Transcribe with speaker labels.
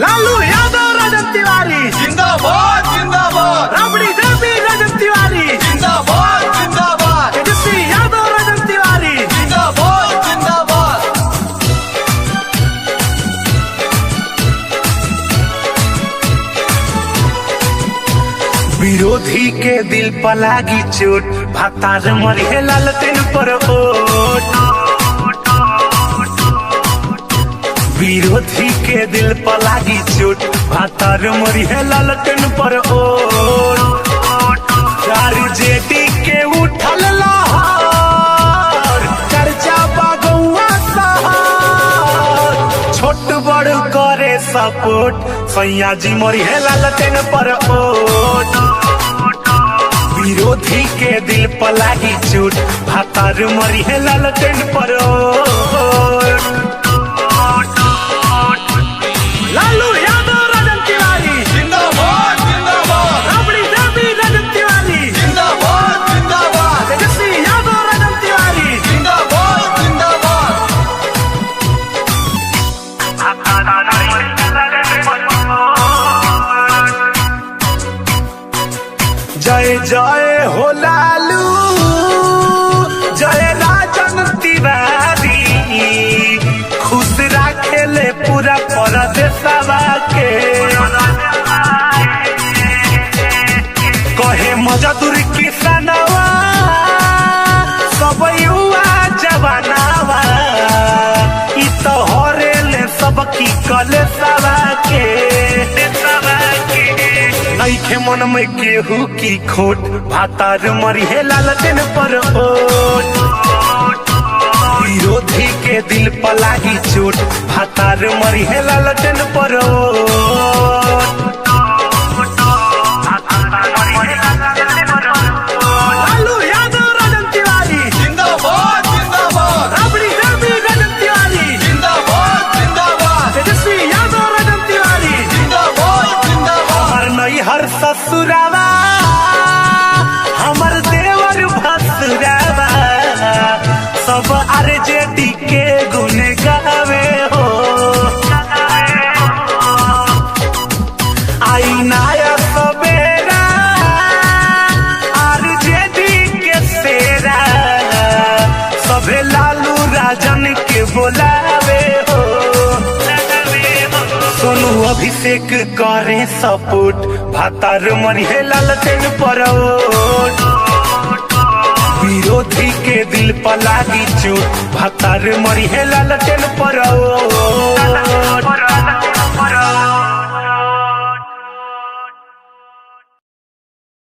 Speaker 1: लालू यादव रजत तिवारी
Speaker 2: जिंदाबाद जिंदाबाद।
Speaker 1: राबड़ी देवी रजत तिवारी
Speaker 2: जिंदाबाद जिंदाबाद।
Speaker 1: तेजस्वी यादव रजत तिवारी
Speaker 2: जिंदाबाद जिंदाबाद।
Speaker 1: विरोधी के दिल पर लागी चोट भातार मरिहे लालटेन पर ओट। विरोधी के दिल पर लागी चोट भातार मरिहे लालटेन पर ओट। चार जेटी के उठल लहर चर्चा बागुआ शहर छोट बड़ करे सपोर्ट सैया जी मरिहे लालटेन पर ओट। विरोधी के दिल पर लागी चोट भातार मरिहे लालटेन पर ओट। लालू यादव रजत तिवारी
Speaker 2: जिंदाबाद जिंदाबाद।
Speaker 1: राबड़ी देवी रजत तिवारी
Speaker 2: जिंदाबाद जिंदाबाद।
Speaker 1: तेजस्वी यादव रजत तिवारी
Speaker 2: जिंदाबाद जिंदाबाद।
Speaker 1: जय जय हो लालू जय राजन तिवारी खुश राखेले पूरा परदेशवा के। कहे मजदूर किसानवा सब युवा जवानवा इ तो हरेले सबकी कलेसवा के। नइखे मन में केहू की खोट भातार मरिहे लालटेन पर ओट। विरोधी के दिल पर लागी चोट भातार मरिहे लालटेन पर ओट। लालू यादव रजत तिवारी
Speaker 2: जिंदाबाद जिंदाबाद।
Speaker 1: राबड़ी देवी रजत तिवारी
Speaker 2: जिंदाबाद जिंदाबाद।
Speaker 1: तेजस्वी यादव रजत तिवारी
Speaker 2: जिंदाबाद जिंदाबाद।
Speaker 1: हर नई हर ससुरावा हमर देवर भसुरावा सब आरजेडी के गुण गावे हो। आई नाया सवेरा आरजेडी के सेरा सभे लालू राजन के बोलावे हो। सोनू अभिषेक करे सपोर्ट भातार मरिहे लालटेन पर ओट। विरोधी के दिल पर लागी चोट भातार मरिहे लालटेन पर ओट।